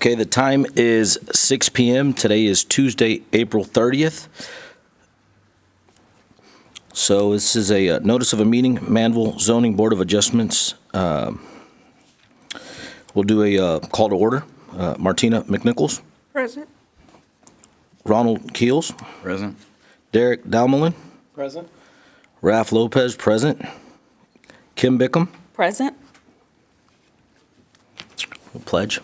Okay, the time is 6 p.m. Today is Tuesday, April 30th. So this is a notice of a meeting, Manvel Zoning Board of Adjustments. We'll do a call to order. Martina McNichols. Present. Ronald Keels. Present. Derek Dalmelin. Present. Ralph Lopez, present. Kim Bickham. Present. We'll pledge.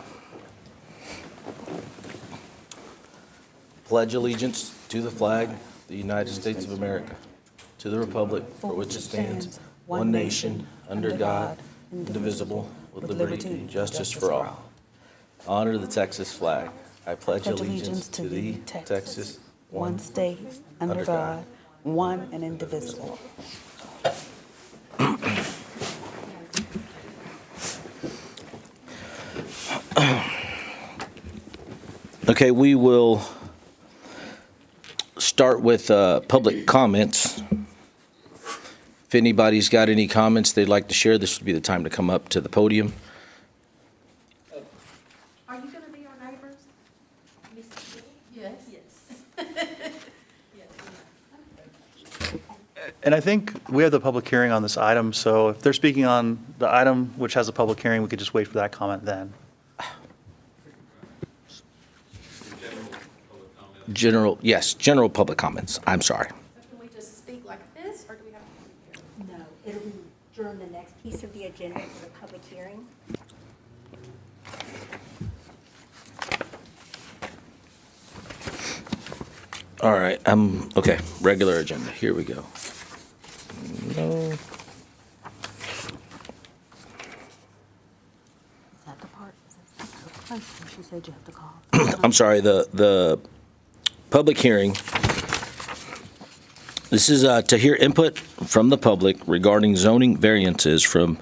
Pledge allegiance to the flag of the United States of America, to the republic for which it stands, one nation, under God, indivisible, with liberty and justice for all. Honor the Texas flag. I pledge allegiance to thee, Texas, one state, under God, one and indivisible. Okay, we will start with public comments. If anybody's got any comments they'd like to share, this would be the time to come up to the podium. Are you going to be our neighbors? Yes. And I think we have the public hearing on this item, so if they're speaking on the item which has a public hearing, we could just wait for that comment then. General public comments. I'm sorry. So can we just speak like this, or do we have to? No, it'll be during the next piece of the agenda for the public hearing. All right, okay, regular agenda. Here we go. No. Is that the part? Is that the place where she said you have to call? I'm sorry, the public hearing. This is to hear input from the public regarding zoning variances from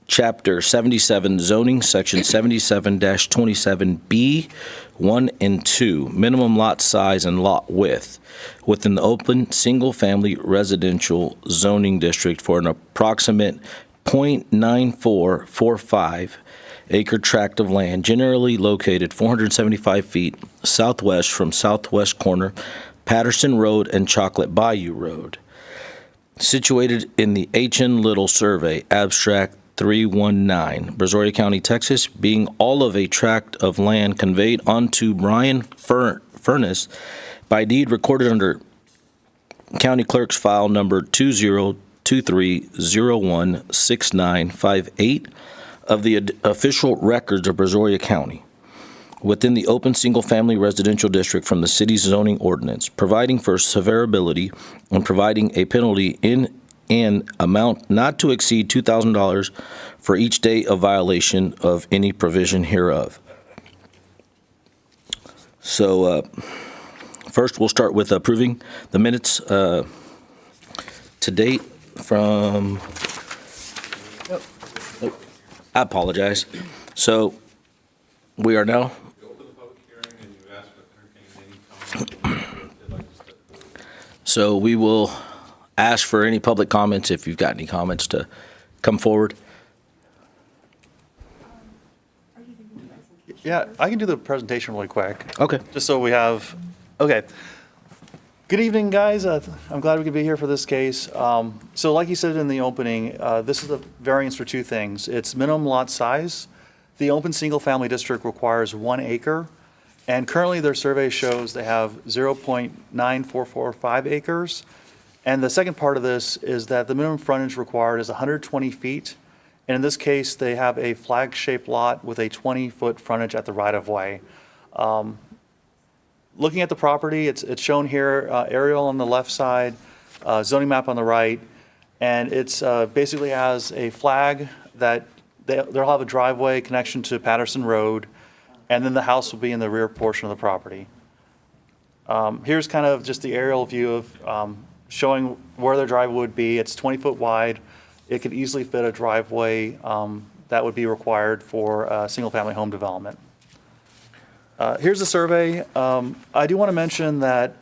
Chapter 77 zoning, Section 77-27B, 1 and 2, minimum lot size and lot width within the open single-family residential zoning district for an approximate .9445 acre tract of land generally located 475 feet southwest from southwest corner Patterson Road and Chocolate Bayou Road, situated in the H.N. Little Survey, Abstract 319, Brazoria County, Texas, being all of a tract of land conveyed onto Brian Furness by deed recorded under County Clerk's file number 2023016958 of the official records of Brazoria County, within the open single-family residential district from the city's zoning ordinance, providing for severability and providing a penalty in an amount not to exceed $2,000 for each day of violation of any provision hereof. So first we'll start with approving the minutes to date from, I apologize. So we are now. So we will ask for any public comments if you've got any comments to come forward. Yeah, I can do the presentation really quick. Okay. Just so we have, okay. Good evening, guys. I'm glad we could be here for this case. So like you said in the opening, this is a variance for two things. It's minimum lot size. The open single-family district requires 1 acre, and currently their survey shows they have 0.9445 acres. And the second part of this is that the minimum frontage required is 120 feet. And in this case, they have a flag-shaped lot with a 20-foot frontage at the right-of-way. Looking at the property, it's shown here, aerial on the left side, zoning map on the right, and it's basically has a flag that they'll have a driveway connection to Patterson Road, and then the house will be in the rear portion of the property. Here's kind of just the aerial view of showing where their driveway would be. It's 20 foot wide. It could easily fit a driveway that would be required for a single-family home development. Here's the survey. I do want to mention that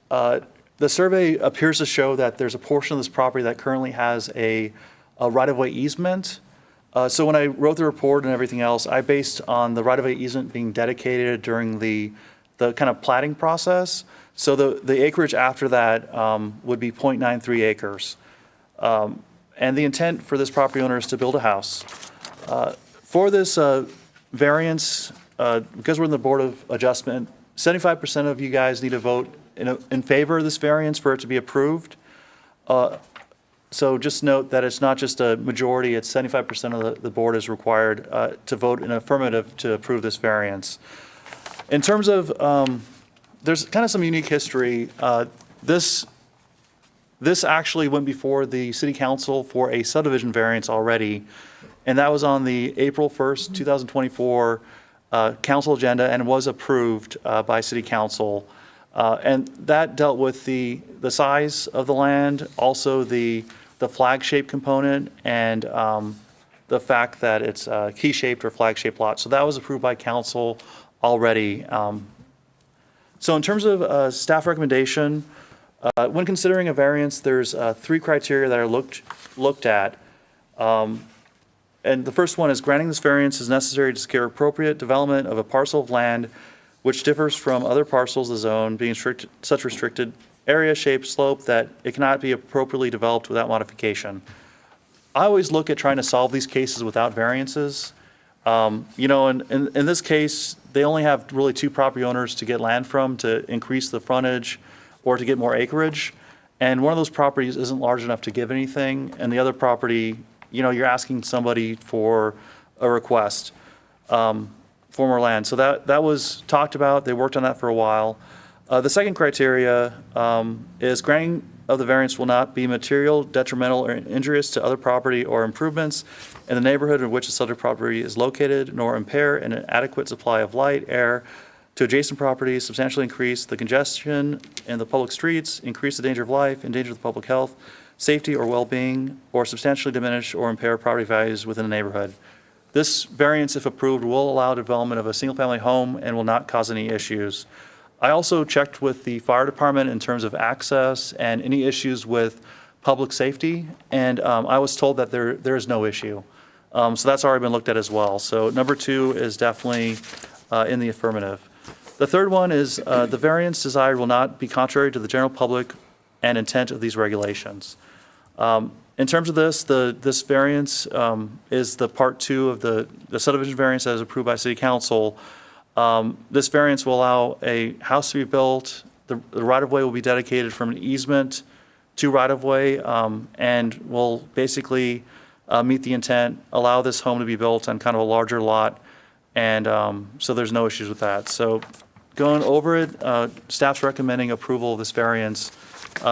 the survey appears to show that there's a portion of this property that currently has a right-of-way easement. So when I wrote the report and everything else, I based on the right-of-way easement being dedicated during the kind of plating process. So the acreage after that would be .93 acres. And the intent for this property owner is to build a house. For this variance, because we're in the Board of Adjustment, 75% of you guys need to vote in favor of this variance for it to be approved. So just note that it's not just a majority, it's 75% of the board is required to vote in affirmative to approve this variance. In terms of, there's kind of some unique history. This actually went before the city council for a subdivision variance already, and that was on the April 1st, 2024 council agenda and was approved by city council. And that dealt with the size of the land, also the flag-shaped component, and the fact that it's a key-shaped or flag-shaped lot. So that was approved by council already. So in terms of staff recommendation, when considering a variance, there's 3 criteria that are looked at. And the first one is granting this variance is necessary to secure appropriate development of a parcel of land which differs from other parcels of the zone, being such restricted area, shape, slope that it cannot be appropriately developed without modification. I always look at trying to solve these cases without variances. You know, in this case, they only have really 2 property owners to get land from to increase the frontage or to get more acreage. And one of those properties isn't large enough to give anything, and the other property, you know, you're asking somebody for a request for more land. So that was talked about. They worked on that for a while. The second criteria is granting of the variance will not be material, detrimental, or injurious to other property or improvements in the neighborhood in which the subject property is located, nor impair an adequate supply of light, air to adjacent properties, substantially increase the congestion in the public streets, increase the danger of life, endanger the public health, safety, or well-being, or substantially diminish or impair property values within the neighborhood. This variance, if approved, will allow development of a single-family home and will not cause any issues. I also checked with the fire department in terms of access and any issues with public safety, and I was told that there is no issue. So that's already been looked at as well. So number 2 is definitely in the affirmative. The third one is the variance desired will not be contrary to the general public and intent of these regulations. In terms of this variance is the part 2 of the subdivision variance that is approved by City Council. This variance will allow a house to be built. The right-of-way will be dedicated from an easement to right-of-way and will basically meet the intent, allow this home to be built on kind of a larger lot, and so there's no issues with that. So going over it, staff's recommending approval of this variance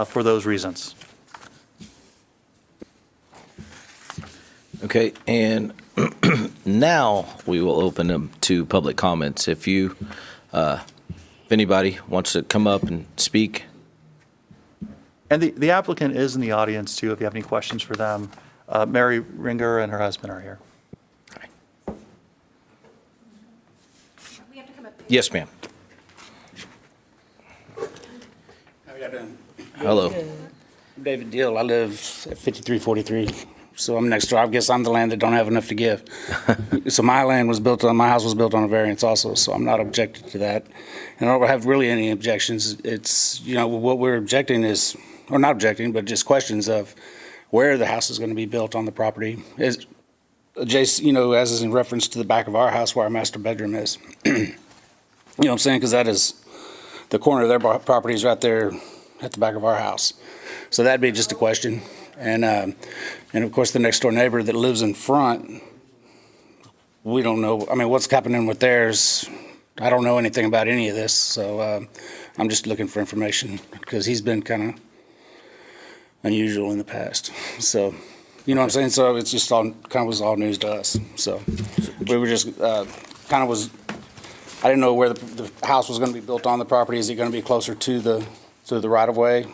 for those reasons. Okay, and now we will open them to public comments. If anybody wants to come up and speak. And the applicant is in the audience too, if you have any questions for them. Mary Ringer and her husband are here. We have to come up. Yes, ma'am. How you doing? Hello. I'm David Deal. I live at 5343. So I'm next door. I guess I'm the land that don't have enough to give. So my house was built on a variance also, so I'm not objecting to that. And I don't have really any objections. It's, you know, what we're objecting is, or not objecting, but just questions of where the house is going to be built on the property. Is adjacent, you know, as is in reference to the back of our house where our master bedroom is. You know what I'm saying? Because that is, the corner of their property is right there at the back of our house. So that'd be just a question. And of course, the next door neighbor that lives in front, we don't know. I mean, what's happening with theirs? I don't know anything about any of this. So I'm just looking for information because he's been kind of unusual in the past. So, you know what I'm saying? So it's just all kind of was all news to us. So we were just kind of was, I didn't know where the house was going to be built on the property. Is it going to be closer to the right of way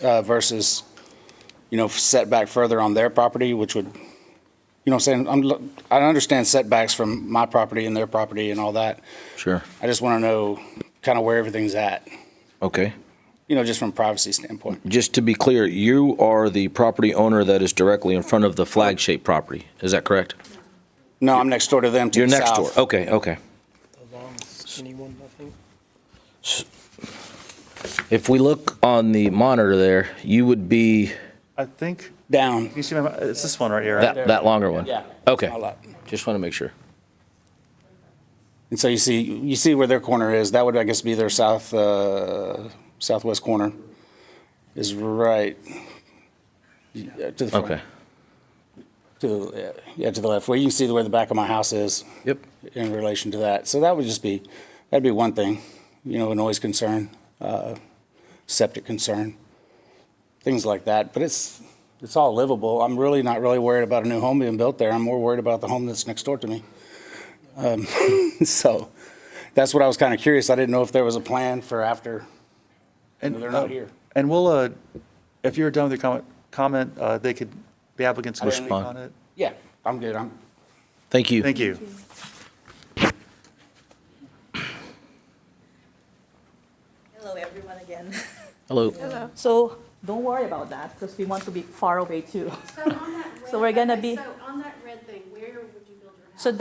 versus, you know, setback further on their property, which would, you know what I'm saying? I understand setbacks from my property and their property and all that. Sure. I just want to know kind of where everything's at. Okay. just from a privacy standpoint. Just to be clear, you are the property owner that is directly in front of the flag-shaped property. Is that correct? No, I'm next door to them to You're the next door. south. Okay, okay. The long skinny one, I think. If we look on the monitor there, you would be I think, Down. you see, it's this one right here, right? that longer one? Yeah. Okay. Small lot. Just want to make sure. And so you see where their corner is. That would, I guess, be their southwest corner is right to the front. Okay. To the left. Where you can see where the back of my house is Yep. in relation to that. So that would that'd be one thing, a noise concern, septic concern, things like that. But it's all livable. I'm really not really worried about a new home being built there. I'm more worried about the home that's next door to me. So that's what I was kind of curious. I didn't know if there was a plan for after And they're not here. And we'll, if you're done with your comment, the applicants can speak Respond. on it. Yeah, I'm good. Thank you. Thank you. Hello, everyone again. Hello. So don't worry about that because we want to be far away too. So on that red. So we're gonna okay, be- So on that red thing, where would you build your house? So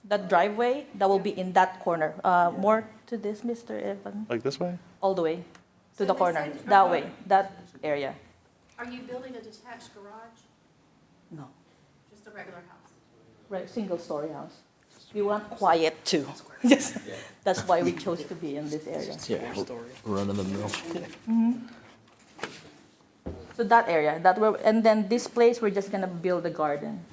that driveway, that will be in that corner. More to this, Mr. Evan, Like this way? all the way to So the this corner, end? that way, that area. Are you building a detached garage? No, Just a regular house? right, single-story house. We want quiet too. Yes, that's why we chose to be in this area. Yeah, run in the middle. So that area, and then this place, we're just gonna build a garden.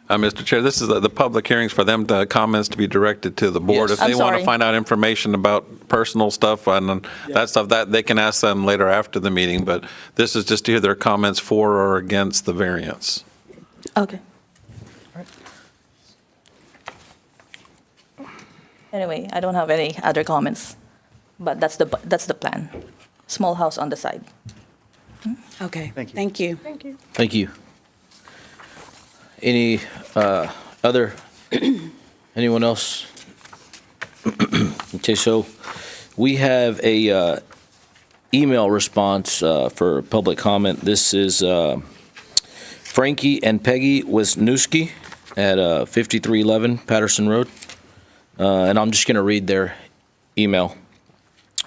Mr. Chair, this is the public hearings for them, the comments to be directed to the board. Yes. If they I'm want sorry. to find out information about personal stuff and that stuff, that they can ask them later after the meeting, but this is just to hear their comments for or against the variance. Okay. Anyway, I don't have any other comments, but that's the plan. Small house on the side. Okay. Thank you. Thank you. Thank you. Any anyone else? Okay, so we have a email response for public comment. This is Frankie and Peggy Wisniewski at 5311 Patterson Road. And I'm just going to read their email.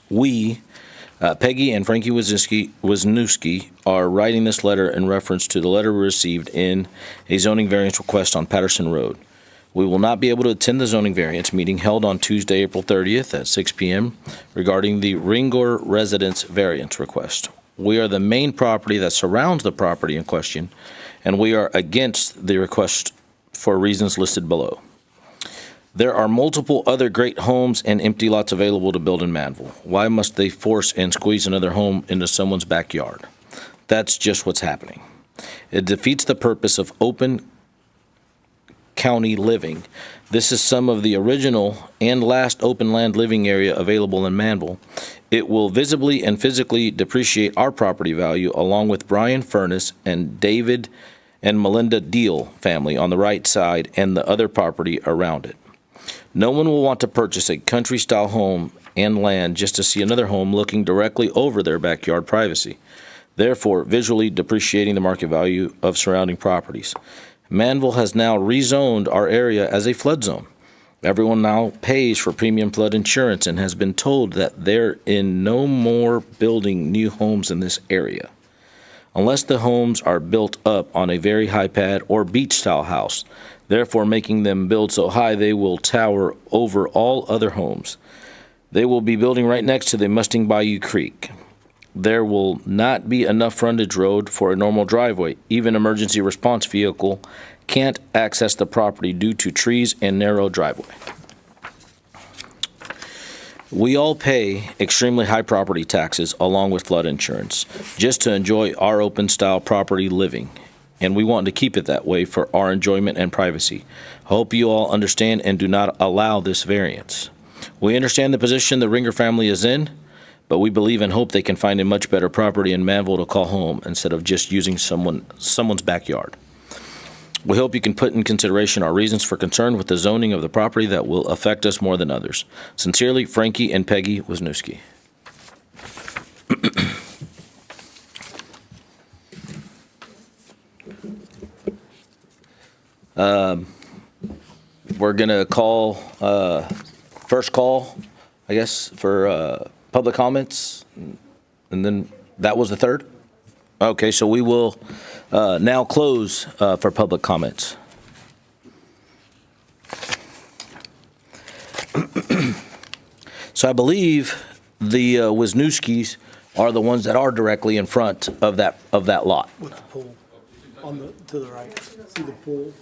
Peggy and Frankie Wisniewski are writing this letter in reference to the letter we received in a zoning variance request on Patterson Road. We will not be able to attend the zoning variance meeting held on Tuesday, April 30th at 6 p.m. regarding the Ringor residence variance request. We are the main property that surrounds the property in question, and we are against the request for reasons listed below. There are multiple other great homes and empty lots available to build in Manvel. Why must they force and squeeze another home into someone's backyard? That's just what's happening. It defeats the purpose of open county living. This is some of the original and last open land living area available in Manvel. It will visibly and physically depreciate our property value along with Brian Furness and David and Melinda Deal family on the right side and the other property around it. No one will want to purchase a country-style home and land just to see another home looking directly over their backyard privacy, therefore visually depreciating the market value of surrounding properties. Manvel has now rezoned our area as a flood zone. Everyone now pays for premium flood insurance and has been told that they're in no more building new homes in this area, unless the homes are built up on a very high pad or beach-style house, therefore making them build so high they will tower over all other homes. They will be building right next to the Mustang Bayou Creek. There will not be enough frontage road for a normal driveway. Even emergency response vehicle can't access the property due to trees and narrow driveway. We all pay extremely high property taxes along with flood insurance just to enjoy our open-style property living, and we want to keep it that way for our enjoyment and privacy. Hope you all understand and do not allow this variance. We understand the position the Ringer family is in, but we believe and hope they can find a much better property in Manvel to call home instead of just using someone's backyard. We hope you can put in consideration our reasons for concern with the zoning of the property that will affect us more than others. Sincerely, Frankie and Peggy Wisniewski. We're going to call, first call, I guess, for public comments, and then that was the third? Okay, so we will now close for public comments. So I believe the Wisniewskis are the ones that are directly in front of that lot. With the pool on the, to the right. See the pool?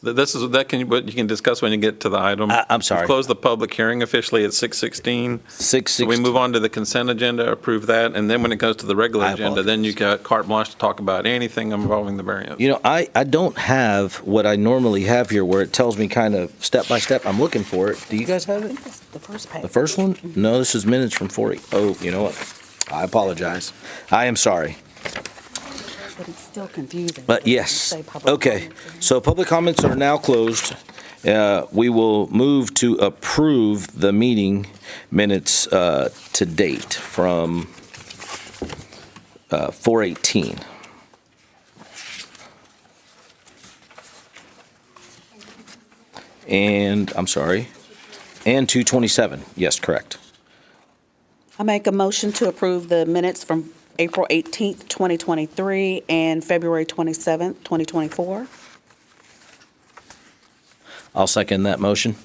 This is, that can, what you can discuss when you get to the item. I'm sorry. We've closed the public hearing officially at 6:16. 6:16. So we move on to the consent agenda, approve that, and then when it goes to the regular I agenda, then you got carte blanche to talk about anything involving the variance. You know, I don't have what I normally have here where it tells me kind of step by step. I'm looking for it. Do you guys have it? The first page. The first one? No, this is minutes from 4. Oh, you know what? I apologize. I am sorry. But it's still confusing. But yes, Say public okay. comments. So public comments are now closed. We will move to approve the meeting minutes to date from 4:18. And, I'm sorry, and 2:27. Yes, correct. I make a motion to approve the minutes from April 18th, 2023, and February 27th, 2024. I'll second that motion.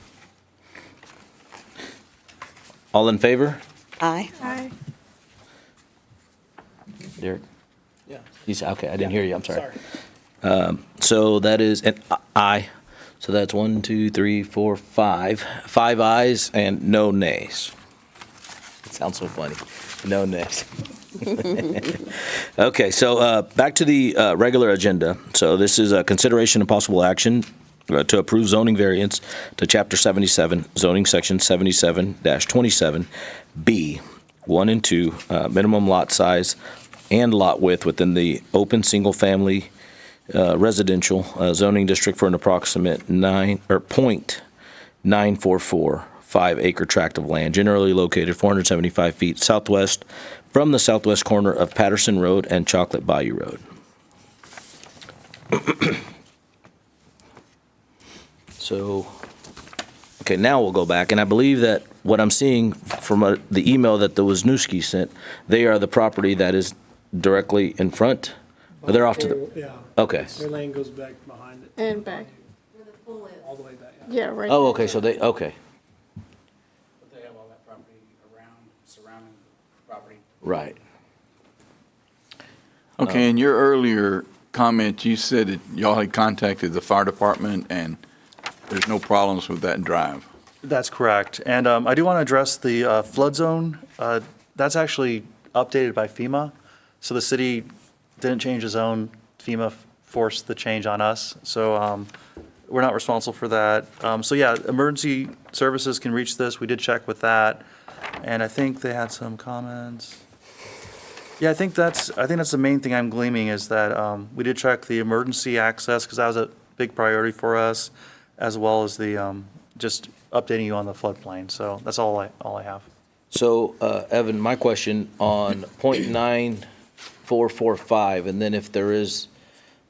All in favor? Aye. Aye. Derek? Yeah. Okay, I didn't hear you, I'm sorry. Sorry. So that is an aye. So that's 1, 2, 3, 4, 5. 5 ayes and no nays. It sounds so funny. No nays. Okay, so back to the regular agenda. So this is a consideration and possible action to approve zoning variance to Chapter 77, zoning section 77-27B, 1 and 2, minimum lot size and lot width within the open single-family residential zoning district for an approximate 0.944 5-acre tract of land, generally located 475 feet southwest from the southwest corner of Patterson Road and Chocolate Bayou Road. So, okay, now we'll go back, and I believe that what I'm seeing from the email that the Wisniewski sent, they are the property that is directly in front? Or they're off to the, Yeah. okay. Their lane goes back behind it. And back. All the way back. Yeah, right. Oh, okay, so they, okay, But they have all that property around, surrounding the property. right. Okay, in your earlier comment, you said that y'all had contacted the fire department and there's no problems with that drive. That's correct. And I do want to address the flood zone. That's actually updated by FEMA. So the city didn't change the zone. FEMA forced the change on us. So we're not responsible for that. So yeah, emergency services can reach this. We did check with that. And I think they had some comments. Yeah, I think that's the main thing I'm gleaming is that we did check the emergency access because that was a big priority for us, as well as the just updating you on the floodplain. So that's all I have. So, Evan, my question on .9445, and then if there is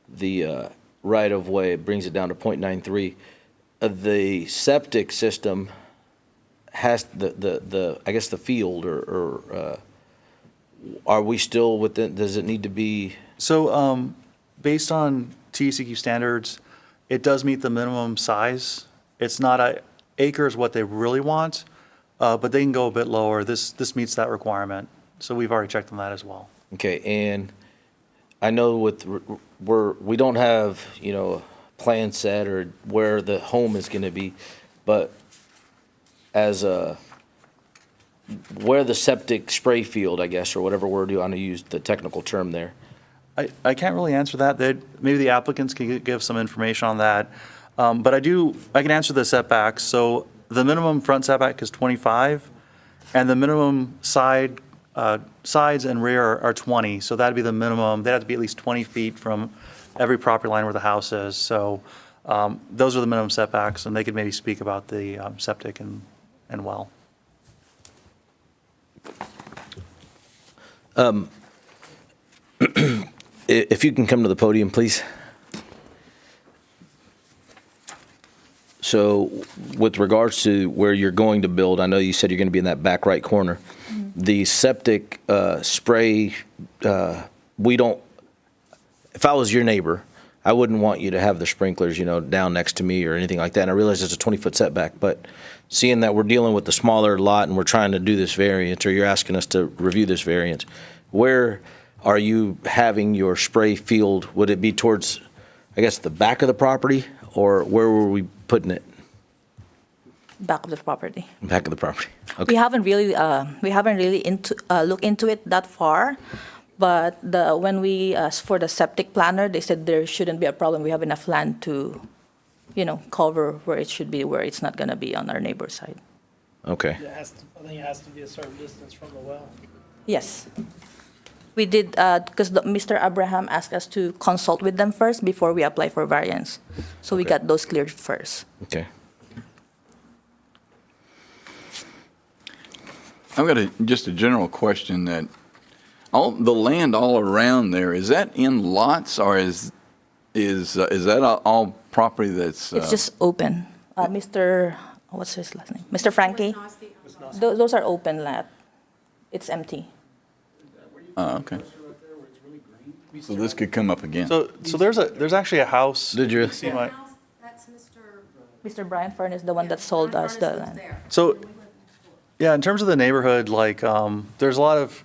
the right-of-way, it brings it down to .93. The septic system has the I guess the field or are we still within, does it need to be? So based on TCEQ standards, it does meet the minimum size. It's not a acre is what they really want, but they can go a bit lower. This meets that requirement. So we've already checked on that as well. Okay, and I know we don't have, a plan set or where the home is gonna be, but as where the septic spray field, I guess, or whatever word you want to use, the technical term there. I can't really answer that. Maybe the applicants can give some information on that. But I can answer the setbacks. So the minimum front setback is 25, and the minimum sides and rear are 20. So that'd be the minimum. They'd have to be at least 20 feet from every property line where the house is. So those are the minimum setbacks, and they could maybe speak about the septic and well. If you can come to the podium, please. So with regards to where you're going to build, I know you said you're going to be in that back right corner. The septic spray, we don't, if I was your neighbor, I wouldn't want you to have the sprinklers, down next to me or anything like that. And I realize it's a 20-foot setback, but seeing that we're dealing with the smaller lot and we're trying to do this variance, or you're asking us to review this variance, where are you having your spray field? Would it be towards, I guess, the back of the property, or where were we putting it? Back of the property. Back of the property. Okay. We haven't really looked into it that far, but when we asked for the septic planner, they said there shouldn't be a problem. We have enough land to, cover where it should be, where it's not going to be on our neighbor's side. Okay. I think it has to be a certain distance from the well. Yes. We did, because Mr. Abraham asked us to consult with them first before we apply for variance. So we Okay. got those cleared first. Okay. I've got just a general question that the land all around there, is that in lots or is that all property that's? It's just open. What's his last name? Mr. Frankie? Those are open lot. It's empty. Oh, okay. So this could come up again. So there's actually a house. Did you? See my- That's Mr. Mr. Brian Fern is the one that sold us the land. So, yeah, in terms of the neighborhood, there's a lot of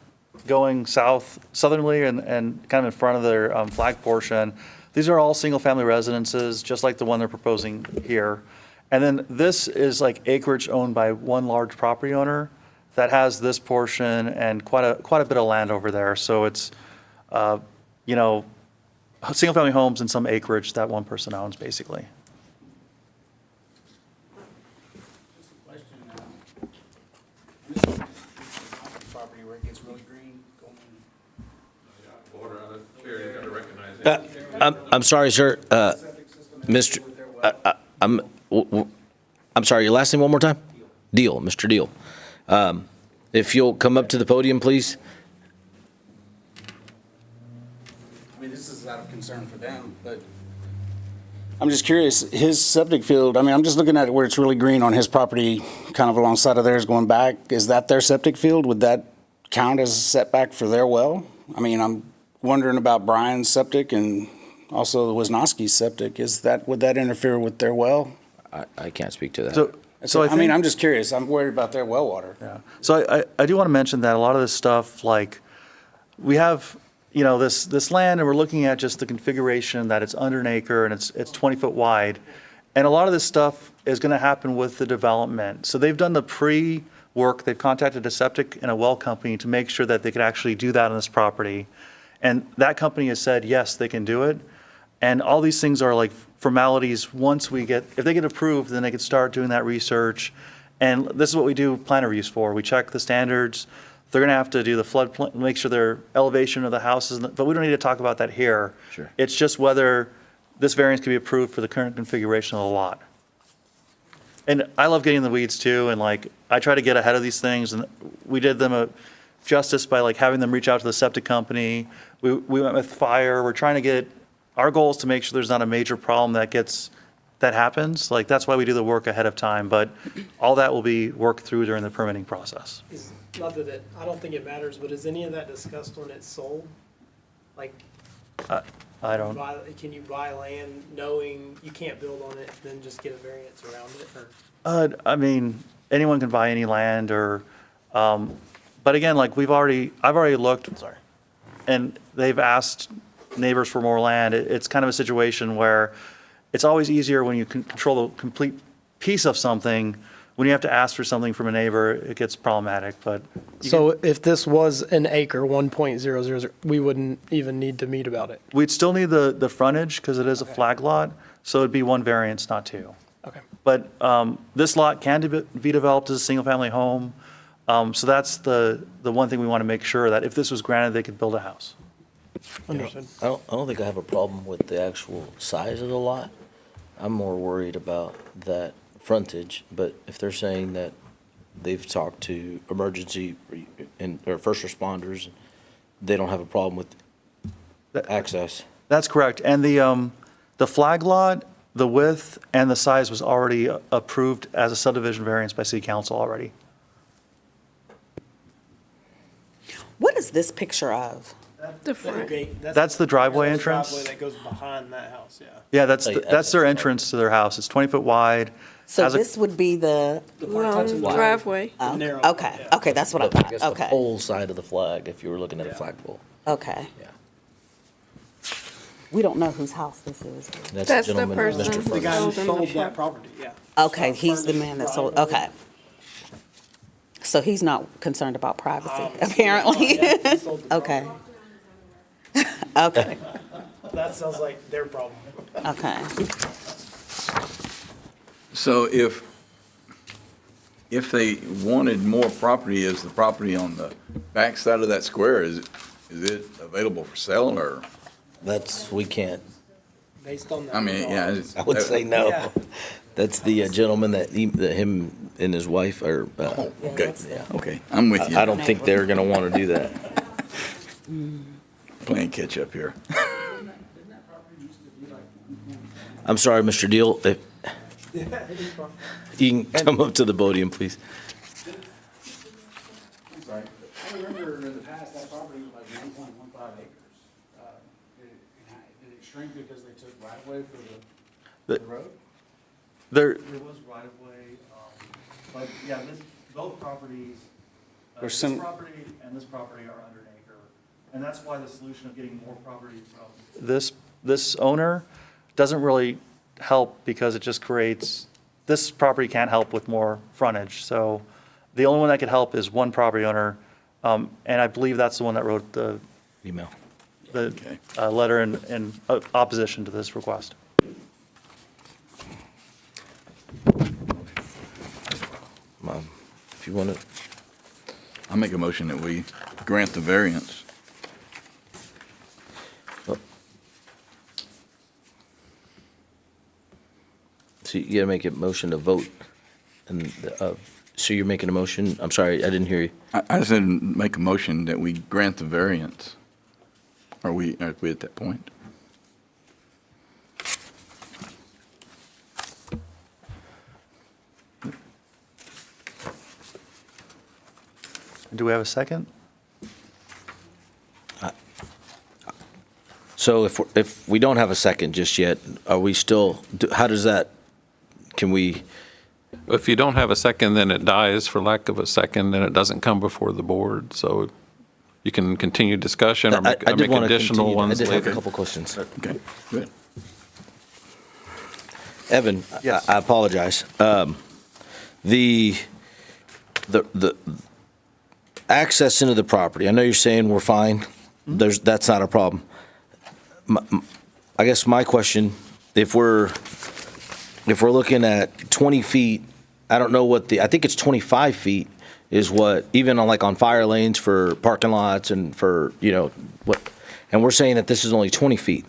going southerly and kind of in front of their flag portion. These are all single-family residences, just like the one they're proposing here. And then this is like acreage owned by one large property owner that has this portion and quite a bit of land over there. So it's, single-family homes and some acreage that one person owns, basically. Property where it gets really green, I'm sorry, sir. Mr. I'm sorry, your last name one more time? Deal, Mr. Deal. If you'll come up to the podium, please. I mean, this is out of concern for them, but I'm just curious, his septic field, I'm just looking at it where it's really green on his property, kind of alongside of theirs going back. Is that their septic field? Would that count as a setback for their well? I'm wondering about Brian's septic and also the Wisnowski's septic. Would that interfere with their well? I can't speak to that. So I think, I'm just curious. I'm worried about their well water. yeah. So I do want to mention that a lot of this stuff, we have, this land, and we're looking at just the configuration that it's under an acre and it's 20-foot wide. And a lot of this stuff is going to happen with the development. So they've done the pre-work. They've contacted a septic and a well company to make sure that they can actually do that on this property. And that company has said, yes, they can do it. And all these things are like formalities. If they get approved, then they can start doing that research. And this is what we do plan reviews for. We check the standards. They're going to have to do the flood, make sure their elevation of the houses, but we don't need to talk about that here. Sure. It's just whether this variance can be approved for the current configuration of the lot. And I love getting in the weeds too, and I try to get ahead of these things, and we did them a justice by having them reach out to the septic company. We went with fire. We're trying to get, our goal is to make sure there's not a major problem that happens. That's why we do the work ahead of time, but all that will be worked through during the permitting process. Not that I don't think it matters, but is any of that discussed when it's sold? I don't, Can you buy land knowing you can't build on it, then just get a variance around it? Or anyone can buy any land but again, I've already looked, sorry, and they've asked neighbors for more land. It's kind of a situation where it's always easier when you can control the complete piece of something. When you have to ask for something from a neighbor, it gets problematic, but. So if this was an acre, 1.000, we wouldn't even need to meet about it? We'd still need the frontage because it is a flag lot, so it'd be one variance, not two. Okay. But this lot can be developed as a single-family home, so that's the one thing we want to make sure that if this was granted, they could build a house. Understood. I don't think I have a problem with the actual size of the lot. I'm more worried about that frontage, but if they're saying that they've talked to emergency or first responders, they don't have a problem with access. That's correct. And the flag lot, the width and the size was already approved as a subdivision variance by city council already. What is this picture of? The gate, That's the driveway the entrance? Driveway that goes behind that house, yeah. Yeah, that's, Like, that's their entrance to their house. It's 20 foot wide. So Has a- this would be the, Driveway. oh, narrow- okay, yeah. okay, that's what I I thought, guess the okay, pole side of the flag, if you were looking at a flagpole. okay. Yeah. We don't know whose house this is. That's the the gentleman, person. Mr. The guy who Furnace. Sold sold the that property, yeah. Okay, he's the man that sold, okay. So he's not concerned about privacy, apparently. He sold the Okay. Okay, property. That sounds like their problem. okay. So if they wanted more property, is the property on the back side of that square, is it available for sale, or? We can't, Based on that. I mean, yeah. I would say no. Yeah. That's the gentleman that him and his wife are, Okay, yeah. okay, I'm with you. I don't think they're gonna wanna do that. Playing catch up here. I'm sorry, Mr. Deal, if, you can come up to the podium, please. I remember in the past, that property was like 1.15 acres. Did it shrink because they took right away for the road? There was right of way, but yeah, both properties, this property and this property are under an acre. And that's why the solution of getting more property from this owner doesn't really help, because it just creates, this property can't help with more frontage. So the only one that could help is one property owner, and I believe that's the one that wrote the Email. Okay. letter in opposition to this request. If you wanna, I make a motion that we grant the variance. so you gotta make a motion to vote, and, so you're making a motion, I'm sorry, I didn't hear you. I said make a motion that we grant the variance. Are we at that point? Do we have a second? So if we don't have a second just yet, are we still, how does that, can we, If you don't have a second, then it dies for lack of a second, and it doesn't come before the board. So you can continue discussion or I make did want to additional continue, I ones did have a later. couple questions. Okay, good. Evan, Yes. I apologize. The access into the property, I know you're saying we're fine, that's not a problem. I guess my question, if we're looking at 20 feet, I don't know what I think it's 25 feet is what, even on fire lanes for parking lots and for, and we're saying that this is only 20 feet.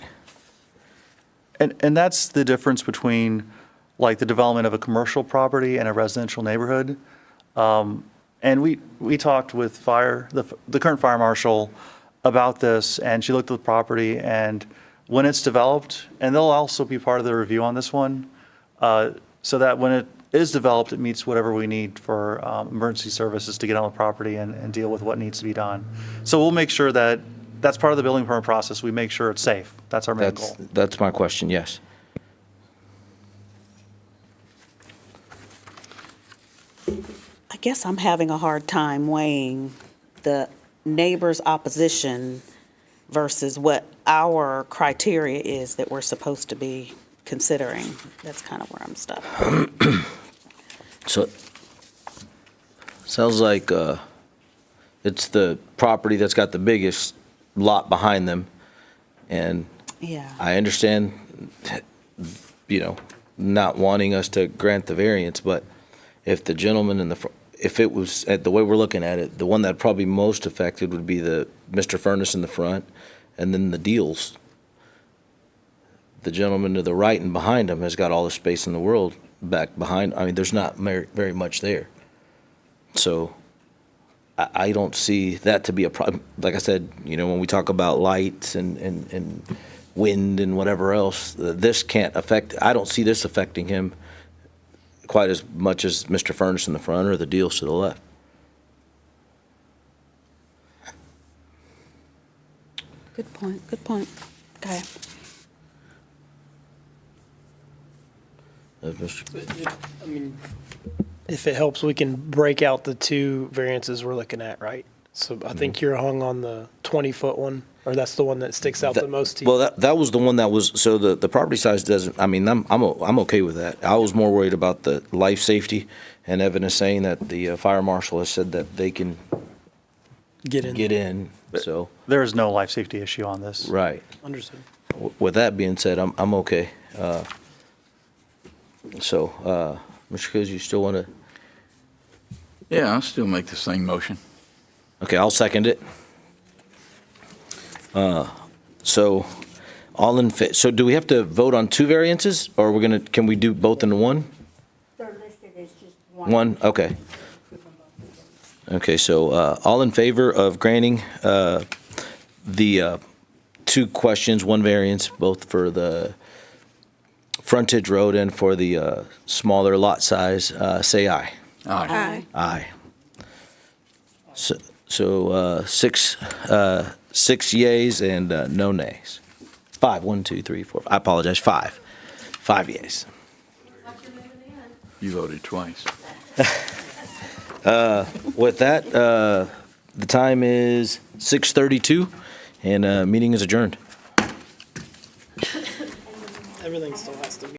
And that's the difference between, the development of a commercial property and a residential neighborhood. And we talked with the current fire marshal about this, and she looked at the property, and when it's developed, and they'll also be part of the review on this one, so that when it is developed, it meets whatever we need for emergency services to get on the property and deal with what needs to be done. So we'll make sure that's part of the building permit process. We make sure it's safe. That's our main goal. That's my question, yes. I guess I'm having a hard time weighing the neighbor's opposition versus what our criteria is that we're supposed to be considering. That's kind of where I'm stuck. So, sounds like it's the property that's got the biggest lot behind them, and Yeah. I understand, not wanting us to grant the variance, but if the gentleman if it was, the way we're looking at it, the one that probably most affected would be Mr. Furnace in the front, And then the deals. The gentleman to the right and behind him has got all the space in the world back behind. I mean, there's not very much there. So I don't see that to be a problem. Like I said, when we talk about lights and wind and whatever else, this can't affect, I don't see this affecting him quite as much as Mr. Furnace in the front or the deals to the left. Good point, good point. Okay. I mean, if it helps, we can break out the two variances we're looking at, right? So I think you're hung on the 20-foot one, or that's the one that sticks out the most to you. Well, that was the one that was, so the property size doesn't, I mean, I'm okay with that. I was more worried about the life safety, and Evan is saying that the fire marshal has said that they can Get in. get in, so, There is no life safety issue on this. right. Understood. With that being said, I'm okay. So, Mr. Coos, you still want to? Yeah, I'll still make the same motion. Okay, I'll second it. So, so do we have to vote on two variances, or can we do both in one? They're listed as just one. One, okay. Okay, so, all in favor of granting, the, two questions, one variance, both for the frontage road and for the, smaller lot size, say aye. Aye. Aye. So, six yays and no nays. Five, 1, 2, 3, 4, I apologize, five. Five yays. You voted twice. With that, the time is 6:32, and meeting is adjourned. Everything still has to be.